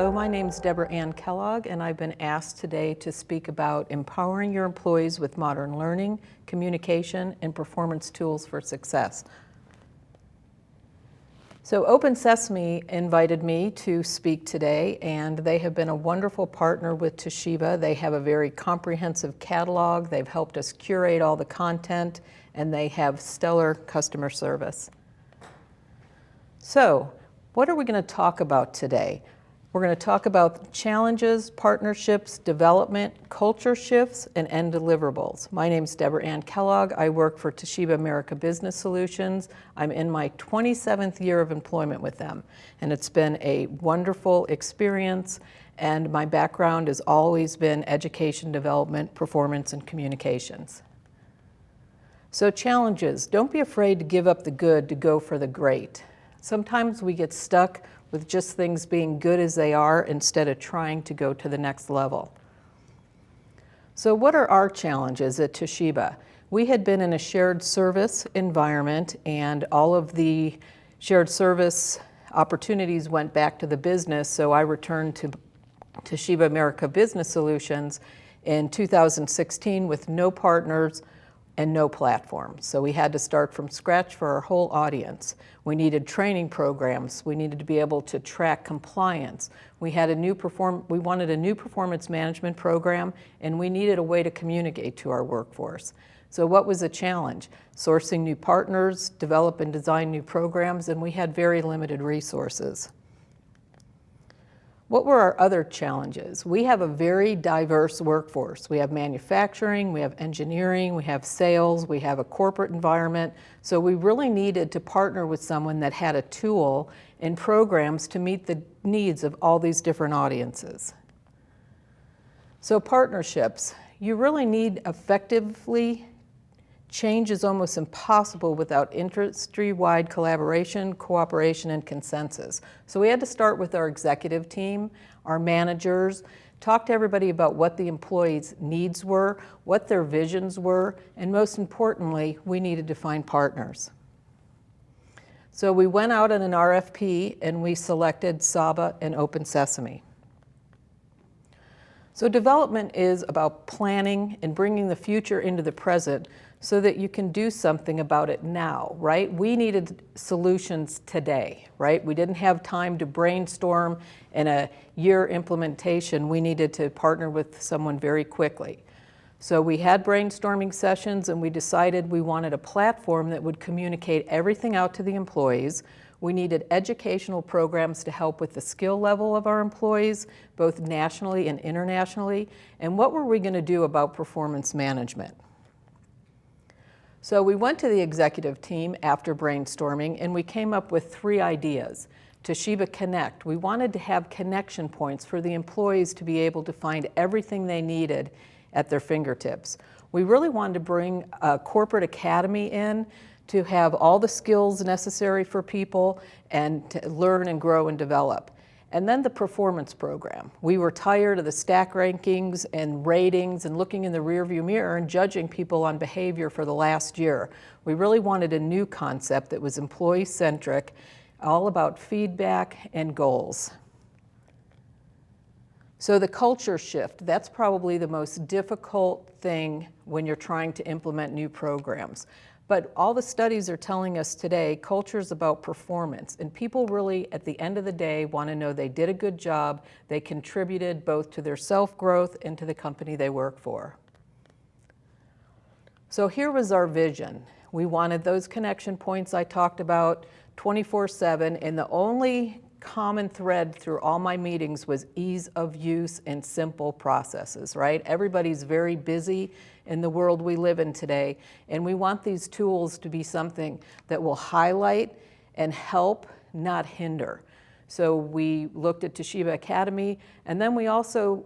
Hello, my name is Debra Kellogg, and I've been asked today to speak about empowering your employees with modern learning, communication, and performance tools for success. So Open Sesame invited me to speak today, and they have been a wonderful partner with Toshiba. They have a very comprehensive catalog. They've helped us curate all the content, and they have stellar customer service. So, what are we going to talk about today? We're going to talk about challenges, partnerships, development, culture shifts, and end deliverables. My name is Debra Kellogg. I work for Toshiba America Business Solutions. I'm in my 27th year of employment with them, and it's been a wonderful experience, and my background has always been education, development, performance, and communications. So challenges, don't be afraid to give up the good to go for the great. Sometimes we get stuck with just things being good as they are instead of trying to go to the next level. So what are our challenges at Toshiba? We had been in a shared service environment, and all of the shared service opportunities went back to the business, so I returned to Toshiba America Business Solutions in 2016 with no partners and no platform. So we had to start from scratch for our whole audience. We needed training programs. We needed to be able to track compliance. We wanted a new performance management program, and we needed a way to communicate to our workforce. So what was the challenge? Sourcing new partners, develop and design new programs, and we had very limited resources. What were our other challenges? We have a very diverse workforce. We have manufacturing, we have engineering, we have sales, we have a corporate environment. So we really needed to partner with someone that had a tool and programs to meet the needs of all these different audiences. So partnerships, you really need effectively. Change is almost impossible without industry-wide collaboration, cooperation, and consensus. So we had to start with our executive team, our managers, talk to everybody about what the employees' needs were, what their visions were, and most importantly, we needed to find partners. So we went out on an RFP and we selected Saba and Open Sesame. So development is about planning and bringing the future into the present so that you can do something about it now, right? We needed solutions today, right? We didn't have time to brainstorm in a year implementation. We needed to partner with someone very quickly. So we had brainstorming sessions, and we decided we wanted a platform that would communicate everything out to the employees. We needed educational programs to help with the skill level of our employees, both nationally and internationally. And what were we going to do about performance management? So we went to the executive team after brainstorming, and we came up with 3 ideas. Toshiba Connect. We wanted to have connection points for the employees to be able to find everything they needed at their fingertips. We really wanted to bring a corporate academy in to have all the skills necessary for people and to learn and grow and develop. And then the performance program. We were tired of the stack rankings and ratings and looking in the rearview mirror and judging people on behavior for the last year. We really wanted a new concept that was employee-centric, all about feedback and goals. So the culture shift, that's probably the most difficult thing when you're trying to implement new programs. But all the studies are telling us today, culture is about performance. And people really, at the end of the day, want to know they did a good job, they contributed both to their self-growth and to the company they work for. So here was our vision. We wanted those connection points I talked about 24/7, and the only common thread through all my meetings was ease of use and simple processes, right? Everybody's very busy in the world we live in today, and we want these tools to be something that will highlight and help, not hinder. So we looked at Toshiba Academy, and then we also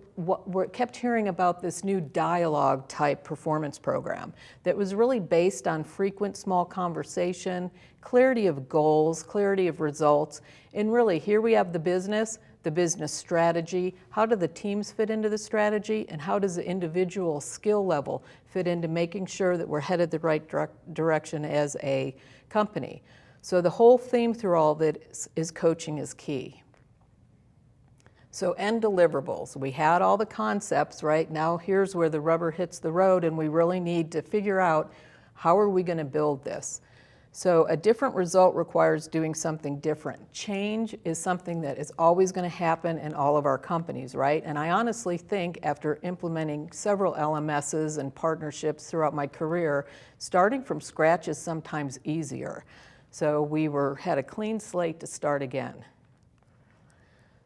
kept hearing about this new dialogue type performance program that was really based on frequent small conversation, clarity of goals, clarity of results, and really here we have the business strategy, how do the teams fit into the strategy, and how does the individual skill level fit into making sure that we're headed the right direction as a company. So the whole theme through all of it is coaching is key. So end deliverables. We had all the concepts, right? Now here's where the rubber hits the road, and we really need to figure out how are we going to build this. So a different result requires doing something different. Change is something that is always going to happen in all of our companies, right? And I honestly think after implementing several LMSs and partnerships throughout my career, starting from scratch is sometimes easier. So we had a clean slate to start again.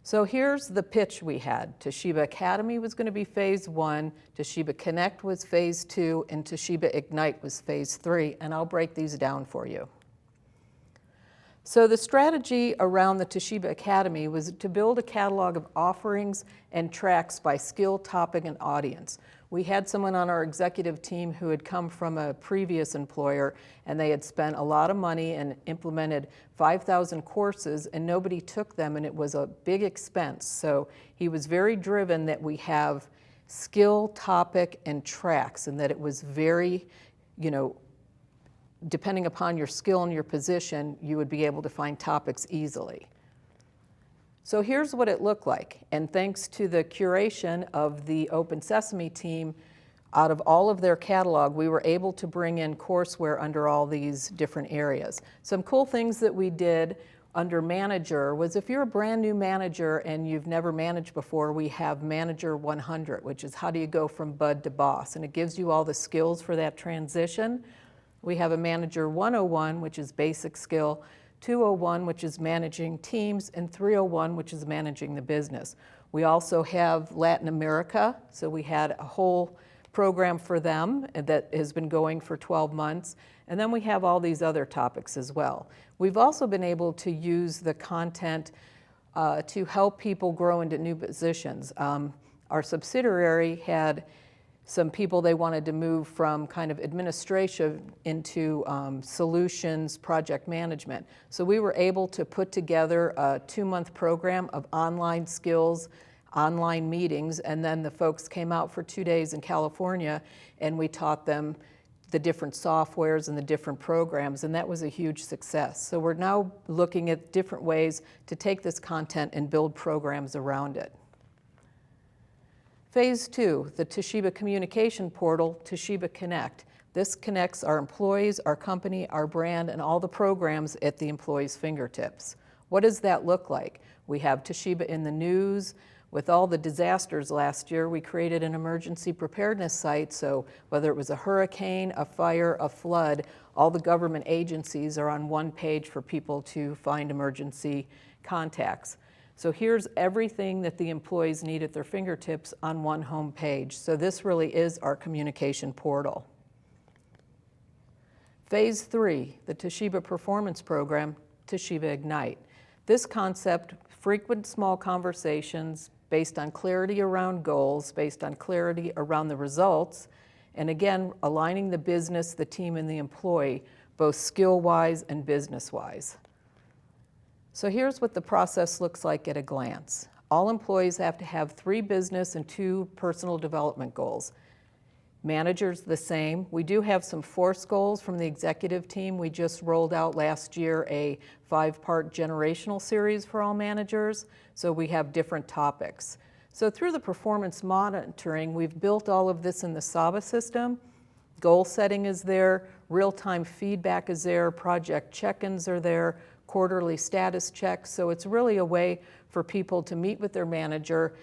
So here's the pitch we had. Toshiba Academy was going to be phase 1, Toshiba Connect was phase 2, and Toshiba Ignite was phase 3, and I'll break these down for you. So the strategy around the Toshiba Academy was to build a catalog of offerings and tracks by skill, topic, and audience. We had someone on our executive team who had come from a previous employer, and they had spent a lot of money and implemented 5,000 courses, and nobody took them, and it was a big expense. So he was very driven that we have skill, topic, and tracks, and that it was very, depending upon your skill and your position, you would be able to find topics easily. So here's what it looked like, and thanks to the curation of the Open Sesame team, out of all of their catalog, we were able to bring in courseware under all these different areas. Some cool things that we did under manager was if you're a brand new manager and you've never managed before, we have Manager 100, which is how do you go from bud to boss, and it gives you all the skills for that transition. We have a Manager 101, which is basic skill, 201, which is managing teams, and 301, which is managing the business. We also have Latin America, so we had a whole program for them that has been going for 12 months, and then we have all these other topics as well. We've also been able to use the content to help people grow into new positions. Our subsidiary had some people they wanted to move from kind of administration into solutions, project management. So we were able to put together a 2-month program of online skills, online meetings, and then the folks came out for 2 days in California, and we taught them the different softwares and the different programs, and that was a huge success. So we're now looking at different ways to take this content and build programs around it. Phase 2, the Toshiba Communication Portal, Toshiba Connect. This connects our employees, our company, our brand, and all the programs at the employee's fingertips. What does that look like? We have Toshiba in the news. With all the disasters last year, we created an emergency preparedness site, so whether it was a hurricane, a fire, a flood, all the government agencies are on one page for people to find emergency contacts. So here's everything that the employees need at their fingertips on one home page. So this really is our communication portal. Phase 3, the Toshiba Performance Program, Toshiba Ignite. This concept, frequent small conversations based on clarity around goals, based on clarity around the results, and again, aligning the business, the team, and the employee, both skill-wise and business-wise. So here's what the process looks like at a glance. All employees have to have 3 business and 2 personal development goals. Managers the same. We do have some force goals from the executive team. We just rolled out last year a 5-part generational series for all managers, so we have different topics. So through the performance monitoring, we've built all of this in the SABA system. Goal setting is there, real-time feedback is there, project check-ins are there, quarterly status checks. So it's really a way for people to meet with their manager,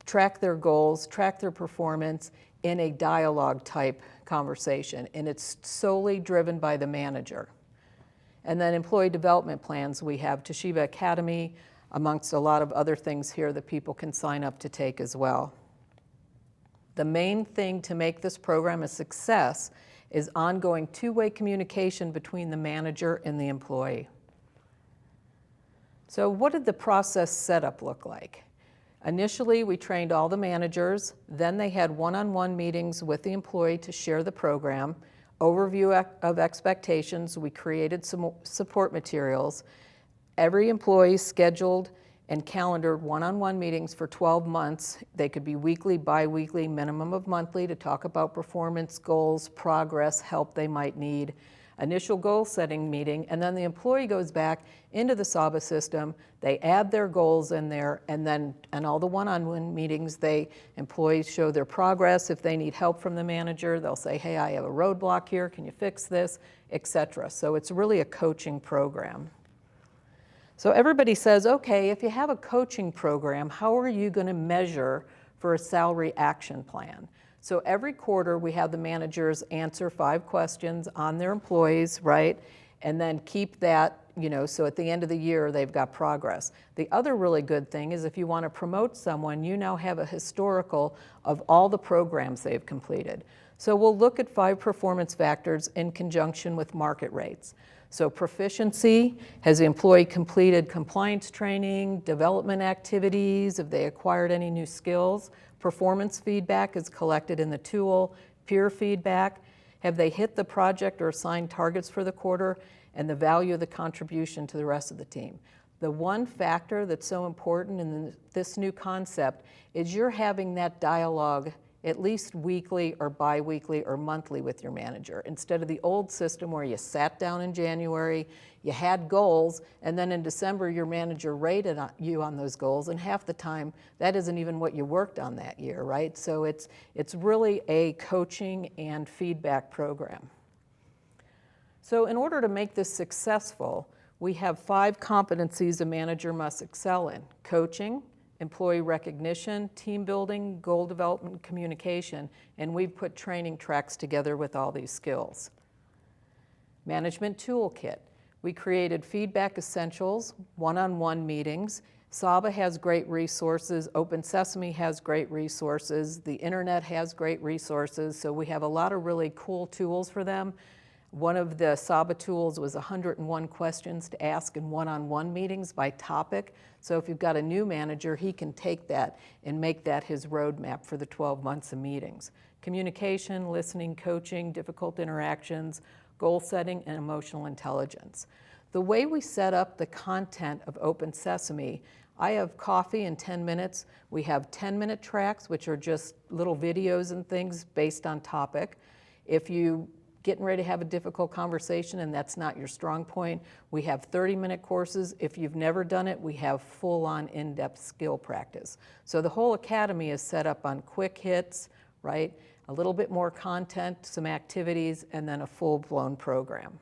track their goals, track their performance in a dialogue type conversation. And it's solely driven by the manager. And then employee development plans, we have Toshiba Academy, amongst a lot of other things here that people can sign up to take as well. The main thing to make this program a success is ongoing 2-way communication between the manager and the employee. So what did the process setup look like? Initially, we trained all the managers, then they had one-on-one meetings with the employee to share the program, overview of expectations, we created some support materials. Every employee scheduled and calendared one-on-one meetings for 12 months. They could be weekly, bi-weekly, minimum of monthly to talk about performance goals, progress, help they might need. initial goal setting meeting, and then the employee goes back into the SABA system, they add their goals in there, and then in all the one-on-one meetings, employees show their progress. If they need help from the manager, they'll say, hey, I have a roadblock here, can you fix this, etc. So it's really a coaching program. So everybody says, okay, if you have a coaching program, how are you going to measure for a salary action plan? So every quarter we have the managers answer 5 questions on their employees, right? And then keep that, so at the end of the year they've got progress. The other really good thing is if you want to promote someone, you now have a historical of all the programs they've completed. So we'll look at 5 performance factors in conjunction with market rates. So proficiency, has the employee completed compliance training, development activities, have they acquired any new skills? Performance feedback is collected in the tool. Peer feedback, have they hit the project or assigned targets for the quarter? And the value of the contribution to the rest of the team. The one factor that's so important in this new concept is you're having that dialogue at least weekly or bi-weekly or monthly with your manager, instead of the old system where you sat down in January, you had goals, and then in December your manager rated you on those goals, and half the time that isn't even what you worked on that year, right? So it's really a coaching and feedback program. So in order to make this successful, we have 5 competencies a manager must excel in: coaching, employee recognition, team building, goal development, communication, and we've put training tracks together with all these skills. Management toolkit. We created feedback essentials, one-on-one meetings. SABA has great resources, Open Sesame has great resources, the internet has great resources, so we have a lot of really cool tools for them. One of the SABA tools was 101 questions to ask in one-on-one meetings by topic. So if you've got a new manager, he can take that and make that his roadmap for the 12 months of meetings. Communication, listening, coaching, difficult interactions, goal setting, and emotional intelligence. The way we set up the content of Open Sesame, I have coffee in 10 minutes. We have 10-minute tracks, which are just little videos and things based on topic. If you getting ready to have a difficult conversation and that's not your strong point, we have 30-minute courses. If you've never done it, we have full-on in-depth skill practice. So the whole academy is set up on quick hits, right? A little bit more content, some activities, and then a full-blown program.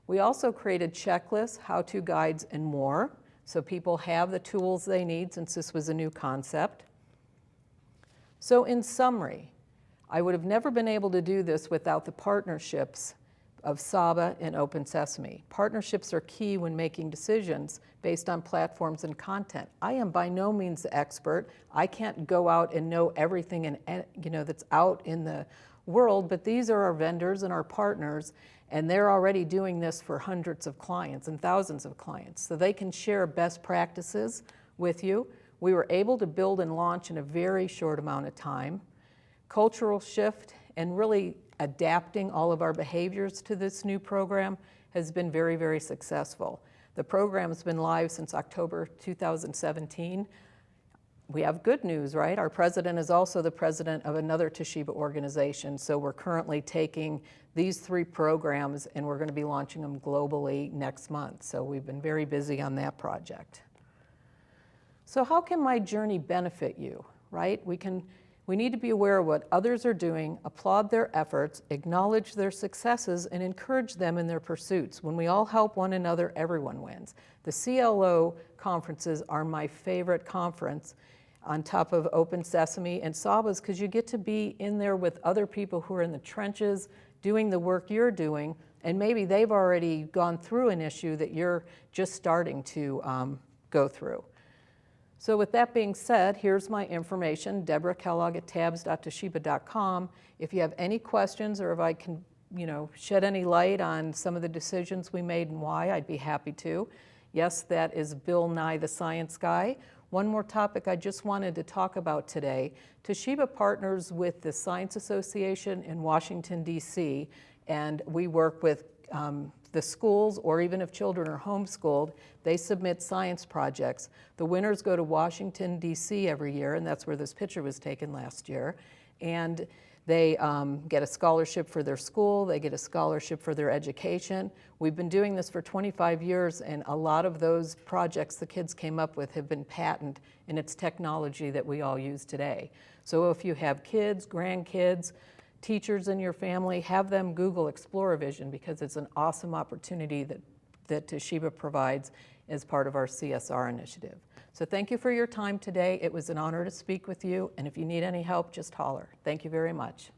We also created checklists, how-to guides, and more, so people have the tools they need since this was a new concept. So in summary, I would have never been able to do this without the partnerships of SABA and Open Sesame. Partnerships are key when making decisions based on platforms and content. I am by no means the expert. I can't go out and know everything that's out in the world, but these are our vendors and our partners, and they're already doing this for hundreds of clients and thousands of clients. So they can share best practices with you. We were able to build and launch in a very short amount of time. Cultural shift and really adapting all of our behaviors to this new program has been very, very successful. The program's been live since October 2017. We have good news, right? Our president is also the president of another Toshiba organization, so we're currently taking these 3 programs and we're going to be launching them globally next month. So we've been very busy on that project. So how can my journey benefit you, right? We need to be aware of what others are doing, applaud their efforts, acknowledge their successes, and encourage them in their pursuits. When we all help one another, everyone wins. The CLO conferences are my favorite conference on top of Open Sesame and SABA's, because you get to be in there with other people who are in the trenches doing the work you're doing, and maybe they've already gone through an issue that you're just starting to go through. So with that being said, here's my information, Debra Kellogg at tabs.toshiba.com. If you have any questions or if I can, shed any light on some of the decisions we made and why, I'd be happy to. Yes, that is Bill Nye the Science Guy. One more topic I just wanted to talk about today. Toshiba partners with the Science Association in Washington, D.C., and we work with the schools, or even if children are homeschooled, they submit science projects. The winners go to Washington, D.C. every year, and that's where this picture was taken last year. And They get a scholarship for their school, they get a scholarship for their education. We've been doing this for 25 years, and a lot of those projects the kids came up with have been patented, and it's technology that we all use today. So if you have kids, grandkids, teachers in your family, have them Google Exploravision, because it's an awesome opportunity that Toshiba provides as part of our CSR initiative. So thank you for your time today. It was an honor to speak with you, and if you need any help, just holler. Thank you very much.